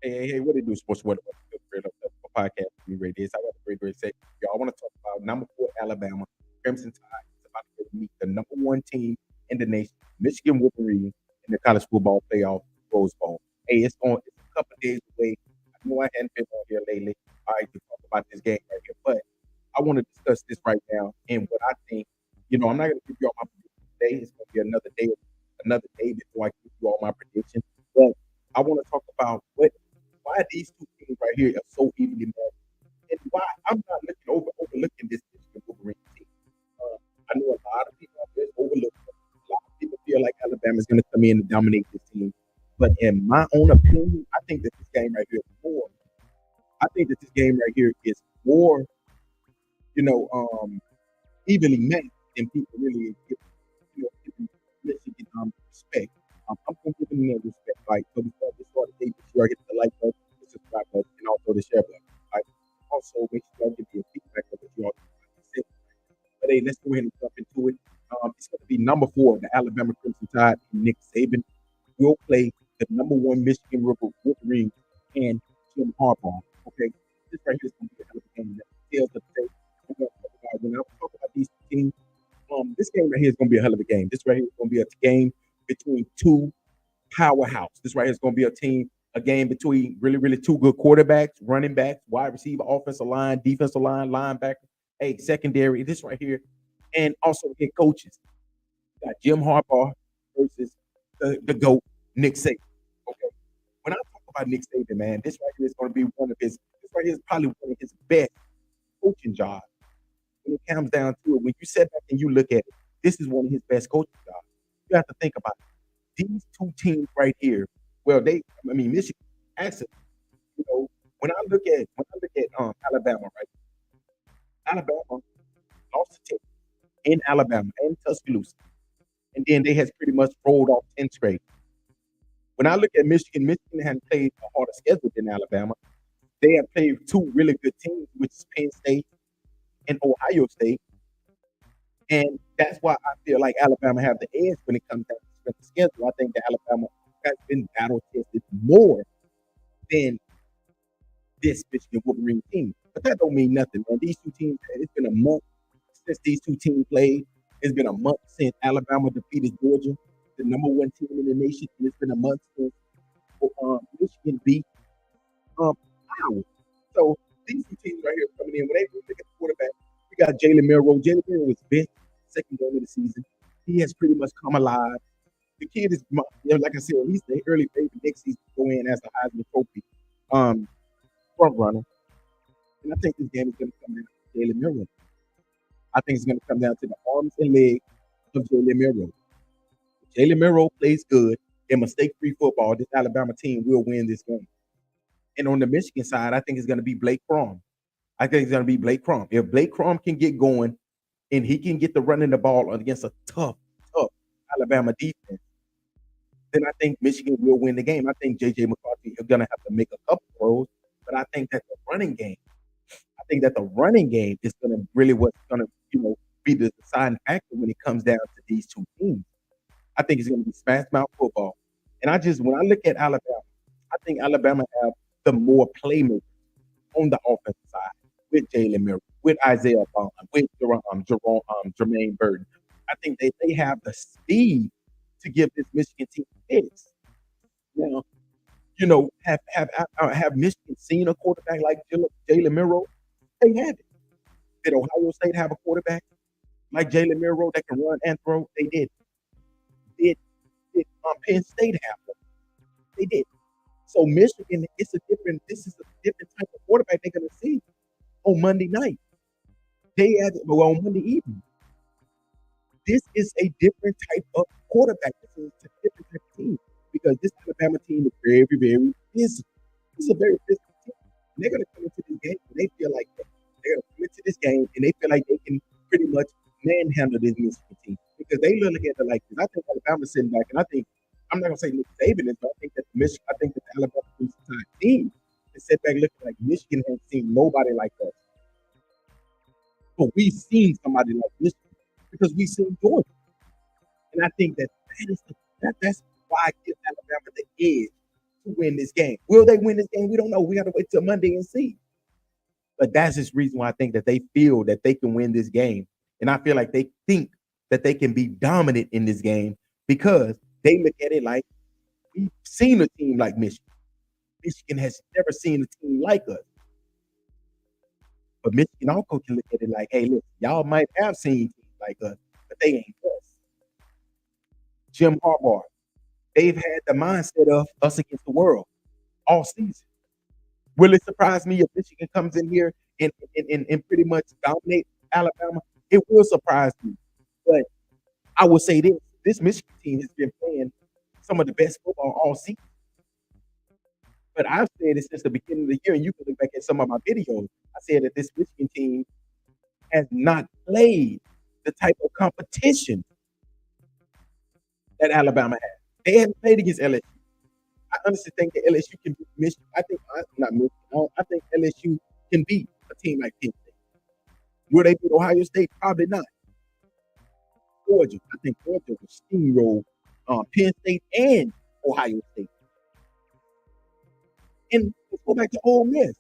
Hey, what they do, sports weather, podcast. We ready this. I got a great say. Y'all want to talk about number 4 Alabama Crimson Tide is about to meet the number 1 team in the nation, Michigan Wolverines, in the college football playoff Rose Bowl. Hey, it's a couple of days away. I know I hadn't been on here lately. All right, to talk about this game right here, but I want to discuss this right now and what I think. I'm not going to give you all my predictions today. It's going to be another day before I give you all my predictions. But I want to talk about why these two teams right here are so evenly matched, and why I'm not overlooking this Michigan Wolverines team. I know a lot of people out there overlook them. A lot of people feel like Alabama is going to come in and dominate this team, but in my own opinion, I think that this game right here is more. I think that this game right here is more, you know, um, evenly matched than people really give Michigan respect. I'm gonna give them that respect. Like, so before we start the day, be sure I hit the like button, the subscribe button, and also the share button. Like, also make sure y'all give me a feedback of what you all think. But hey, let's go ahead and jump into it. It's going to be number 4, the Alabama Crimson Tide. Nick Saban will play the number 1 Michigan Wolverines and Jim Harbaugh. Okay, this right here is going to be a hell of a game. That tells the tape. When I talk about these teams, this game right here is going to be a hell of a game. This right here is going to be a game between two powerhouse. This right here is going to be a game between really, really two good quarterbacks, running backs, wide receiver, offensive line, defensive line, linebacker, hey, secondary. This right here, and also head coaches. You got Jim Harbaugh versus the GOAT, Nick Saban. Okay, when I talk about Nick Saban, man, this right here is going to be one of his. This right here is probably one of his best coaching jobs. When it comes down to it, when you sit back and you look at it, this is one of his best coaching jobs. You have to think about it. These two teams right here. Well, Michigan. Actually, when I look at Alabama, right? Alabama lost to Texas in Alabama and Tuscaloosa, and then they has pretty much rolled off 10 straight. When I look at Michigan, Michigan had played a harder schedule than Alabama. They have played two really good teams, which is Penn State and Ohio State, and that's why I feel like Alabama have the edge when it comes down to strength of schedule. I think that Alabama has been battle tested more than this Michigan Wolverine team. But that don't mean nothing, man. These two teams, it's been a month since these two teams played. It's been a month since Alabama defeated Georgia, the number 1 team in the nation, and it's been a month since Michigan beat Iowa. So these two teams right here coming in, when they look at the quarterback, we got Jalen Milroe. Jalen Milroe was benched second game of the season. He has pretty much come alive. The kid is, like I said, he's the early favorite next season to go in as the Heisman Trophy front runner. And I think this game is going to come down to Jalen Milroe. I think it's going to come down to the arms and legs of Jalen Milroe. If Jalen Milroe plays good and mistake-free football, this Alabama team will win this game. And on the Michigan side, I think it's going to be Blake Fromm. I think it's going to be Blake Fromm. If Blake Fromm can get going and he can get the running the ball against a tough Alabama defense, then I think Michigan will win the game. I think J.J. McCarthy is going to have to make a couple throws, but I think that the running game is going to really what's going to be the deciding factor when it comes down to these two teams. I think it's going to be smash mouth football. And when I look at Alabama, I think Alabama have the more playmakers on the offensive side with Jalen Milroe, with Isaiah Bond, with Jermaine Burton. I think they have the speed to give this Michigan team fits. Now, have Michigan seen a quarterback like Jalen Milroe? They have it. Did Ohio State have a quarterback like Jalen Milroe that can run and throw? They did. Did Penn State have one? They did. So Michigan, this is a different type of quarterback they're going to see on Monday night. On Monday evening. This is a different type of quarterback. This is a different type of team because this Alabama team is very, very physical. This is a very physical team. And they're going to come into this game and they feel like they're going to come into this game and they feel like they can pretty much manhandle this Michigan team because they look at it like this. I think Alabama's sitting back, and I think I'm not going to say Nick Saban is, but I think that the Alabama team is sit back looking like Michigan has seen nobody like us. But we've seen somebody like Michigan because we've seen Georgia. And I think that's why I give Alabama the edge to win this game. Will they win this game? We don't know. We got to wait till Monday and see. But that's this reason why I think that they feel that they can win this game. And I feel like they think that they can be dominant in this game because they look at it like we've seen a team like Michigan. Michigan has never seen a team like us. But Michigan also can look at it like, hey, look, y'all might have seen teams like us, but they ain't us. Jim Harbaugh, they've had the mindset of us against the world all season. Will it surprise me if Michigan comes in here and pretty much dominate Alabama? It will surprise me. But I will say this Michigan team has been playing some of the best football all season. But I've said it since the beginning of the year, and you can look back at some of my videos. I said that this Michigan team has not played the type of competition that Alabama has. They haven't played against LSU. I honestly think that LSU can beat Michigan. I think not Michigan. I think LSU can beat a team like Penn State. Will they beat Ohio State? Probably not. Georgia. I think Georgia will steamroll Penn State and Ohio State. And let's go back to Ole Miss.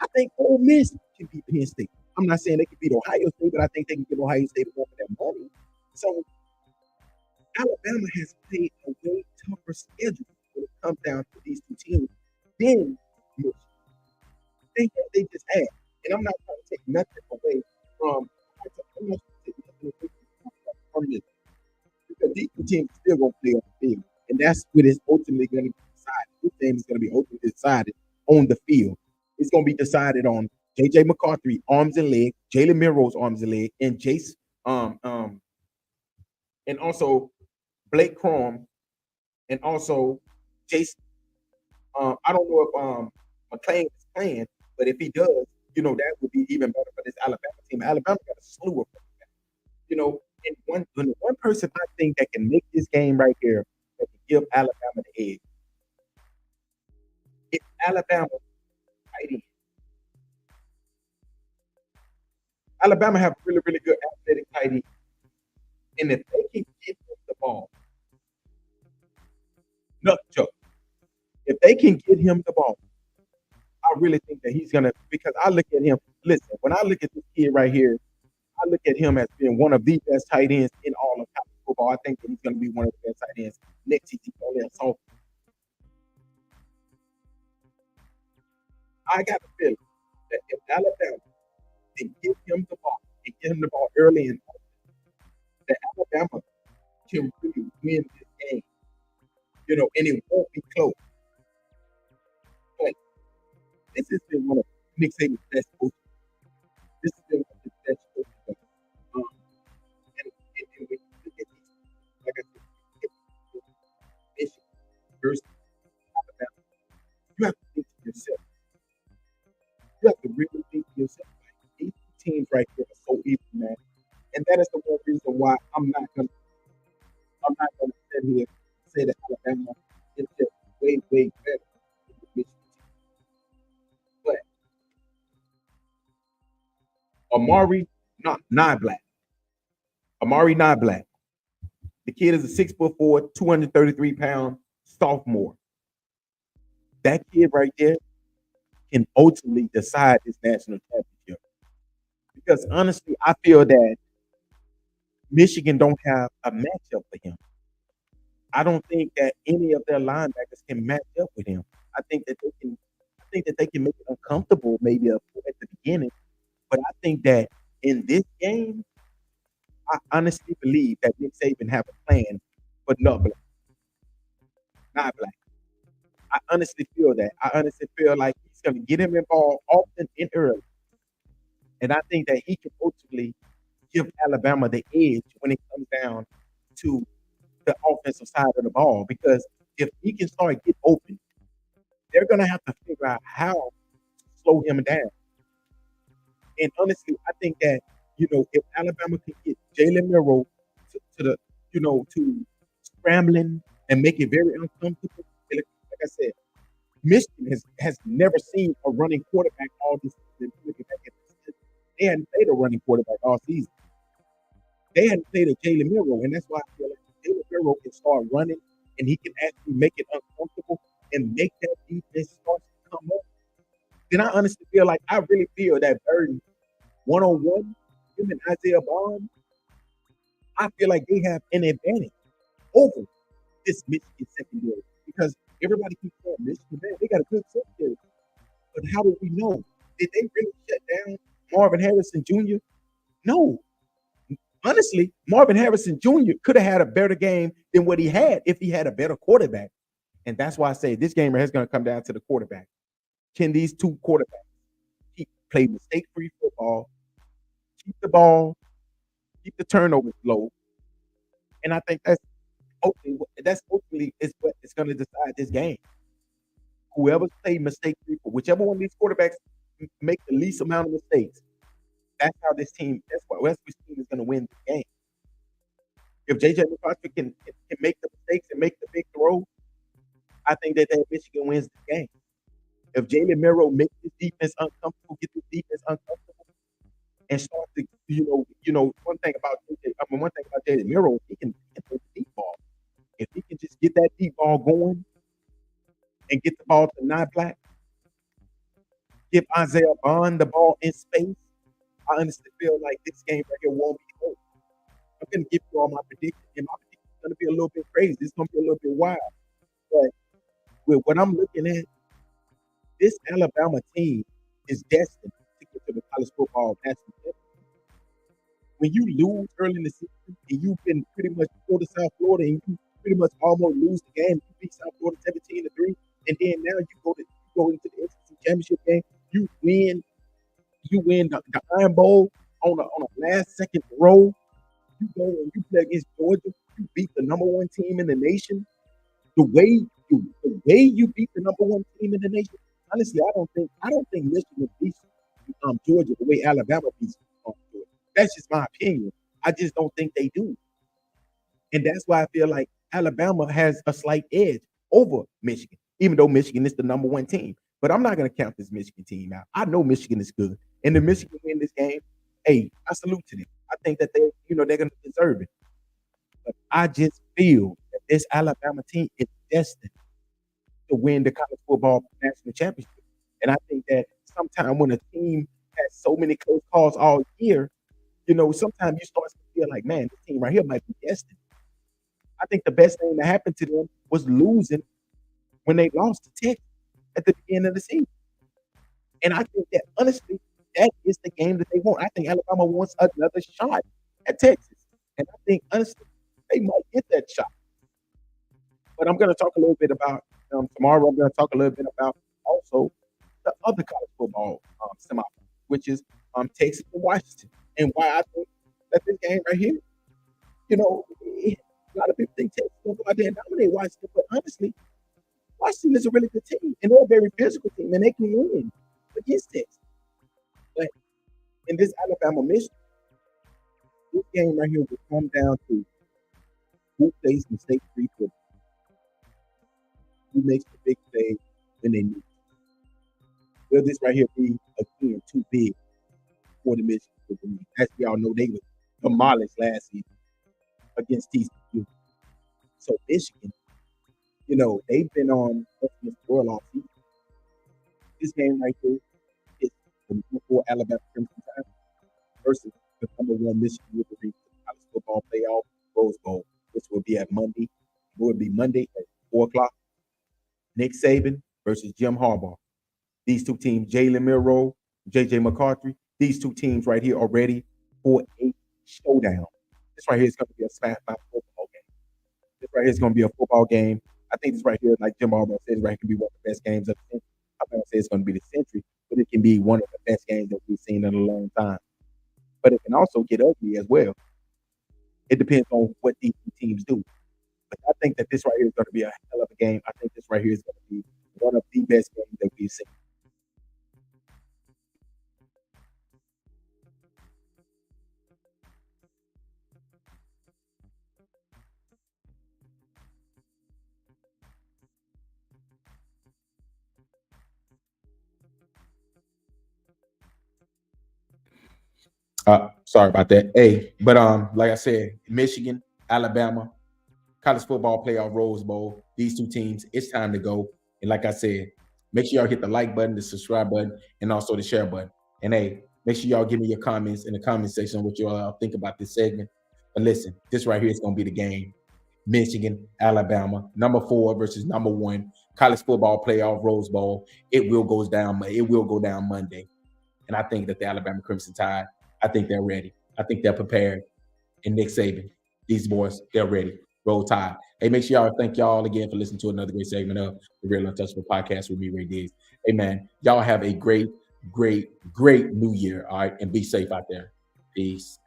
I think Ole Miss can beat Penn State. I'm not saying they can beat Ohio State, but I think they can give Ohio State a run for their money. So Alabama has played a way tougher schedule when it comes down to these two teams than Michigan. They just had. And I'm not trying to take nothing away from this because these two teams are still going to play on the field. And that's what is ultimately going to be decided. This game is going to be ultimately decided on the field. It's going to be decided on J.J. McCarthy, arms and legs, Jalen Milroe's arms and legs, and Jace, and also Blake Crum, and also Jace. I don't know if McClain is playing, but if he does, that would be even better for this Alabama team. Alabama got a slew of them. And one person I think that can make this game right here that can give Alabama the edge. If Alabama tight end. Alabama have really, really good athletic tight end. And if they can get him the ball, no joke. If they can get him the ball, I really think that he's gonna, because I look at him, listen, when I look at this kid right here, I look at him as being one of the best tight ends in all of college football. I think that he's gonna be one of the best tight ends next season. So I got a feeling that if Alabama can give him the ball and get him the ball early in that Alabama can really win this game. And it won't be close. But this has been one of Nick Saban's best coaches. This has been one of his best coaches. And when you look at these, like I said, Michigan versus Alabama, you have to think to yourself. You have to really think to yourself. Like, these teams right here are so easy, man. And that is the one reason why I'm not gonna sit here and say that Alabama is just way, way better than the Michigan team. But Amari Niblack. The kid is a 6'4", 233-pound sophomore. That kid right there can ultimately decide this national championship. Because honestly, I feel that Michigan don't have a matchup for him. I don't think that any of their linebackers can match up with him. I think that they can make it uncomfortable maybe at the beginning. But I think that in this game, I honestly believe that Nick Saban have a plan for not black. I honestly feel that. I honestly feel like he's going to get him involved often and early. And I think that he can ultimately give Alabama the edge when it comes down to the offensive side of the ball. Because if he can start getting open, they're going to have to figure out how to slow him down. And honestly, I think that, if Alabama can get Jalen Milroe to scrambling and make it very uncomfortable, like I said, Michigan has never seen a running quarterback all this season. They hadn't played a running quarterback all season. They hadn't played a Jalen Milroe, and that's why I feel like Jalen Milroe can start running and he can actually make it uncomfortable. and make that defense start to come up, then I honestly feel like I really feel that Burden one on one, him and Isaiah Bond, I feel like they have an advantage over this Michigan secondary because everybody keeps saying Michigan, man, they got a good secondary. But how do we know? Did they really shut down Marvin Harrison Jr.? No. Honestly, Marvin Harrison Jr. could have had a better game than what he had if he had a better quarterback. And that's why I say this game is going to come down to the quarterback. Can these two quarterbacks play mistake-free football, keep the ball, keep the turnovers low? And I think that's ultimately is what is going to decide this game. Whoever's played mistake-free, whichever one of these quarterbacks make the least amount of mistakes, that's how this team. That's which team is going to win the game. If JJ McCarthy can make the mistakes and make the big throw, I think that Michigan wins the game. If Jalen Miro makes this defense uncomfortable, get this defense uncomfortable, and start to, one thing about Jalen Miro, he can throw the deep ball. If he can just get that deep ball going and get the ball to Black, give Isaiah Bond the ball in space, I honestly feel like this game right here won't be close. I'm going to give you all my predictions, and my prediction is going to be a little bit crazy. It's going to be a little bit wild. But with what I'm looking at, this Alabama team is destined to get to the college football national championship. When you lose early in the season and you've been pretty much go to South Florida and you pretty much almost lose the game, you beat South Florida 17-3, and then now you go into the SEC championship game, you win the Iron Bowl on a last second row. You go and you play against Georgia, you beat the number one team in the nation. The way you beat the number one team in the nation, honestly, I don't think Michigan beats Georgia the way Alabama beats Georgia. That's just my opinion. I just don't think they do. And that's why I feel like Alabama has a slight edge over Michigan, even though Michigan is the number one team. But I'm not going to count this Michigan team out. I know Michigan is good. And if Michigan win this game, hey, I salute to them. I think that they're going to deserve it. But I just feel that this Alabama team is destined to win the college football national championship. And I think that sometimes when a team has so many close calls all year, sometimes you start to feel like, man, this team right here might be destined. I think the best thing that happened to them was losing when they lost to Texas at the beginning of the season. And I think that, honestly, that is the game that they want. I think Alabama wants another shot at Texas. And I think, honestly, they might get that shot. But I'm going to talk a little bit about, tomorrow I'm going to talk a little bit about also the other college football semifinal, which is Texas and Washington. And why I think that this game right here, a lot of people think Texas will go out there and dominate Washington. But honestly, Washington is a really good team. And they're a very physical team. And they can win against Texas. But in this Alabama-Michigan, this game right here will come down to who plays mistake-free football. Who makes the big play when they need it. Will this right here be, again, too big for the Michigan? As we all know, they were demolished last season against TCU. So Michigan, they've been on against the world all season. This game right here is the number 4 Alabama Crimson Tide versus the number 1 Michigan Wolverines college football playoff Rose Bowl, which will be at Monday. It will be Monday at 4 o'clock. Nick Saban versus Jim Harbaugh. These two teams, Jalen Milroe, JJ McCarthy, these two teams right here are ready for a showdown. This right here is going to be a smash-mouth football game. This right here is going to be a football game. I think this right here, like Jim Harbaugh says, right, can be one of the best games of the century. I'm not going to say it's going to be the century, but it can be one of the best games that we've seen in a long time. But it can also get ugly as well. It depends on what these two teams do. But I think that this right here is going to be a hell of a game. I think this right here is going to be one of the best games that we've seen. Sorry about that. Hey, but like I said, Michigan, Alabama, college football playoff Rose Bowl. These two teams, it's time to go. And like I said, make sure y'all hit the like button, the subscribe button, and also the share button. And hey, make sure y'all give me your comments in the comment section what you all think about this segment. But listen, this right here is going to be the game. Michigan, Alabama, number 4 versus number 1, college football playoff Rose Bowl. It will go down Monday. And I think that the Alabama Crimson Tide, I think they're ready. I think they're prepared. And Nick Saban, these boys, they're ready. Roll Tide. Hey, make sure y'all thank y'all again for listening to another great segment of the Real Untouchable Podcast with me, Ray Diggs. Hey, man, y'all have a great, great, great new year. All right. And be safe out there. Peace.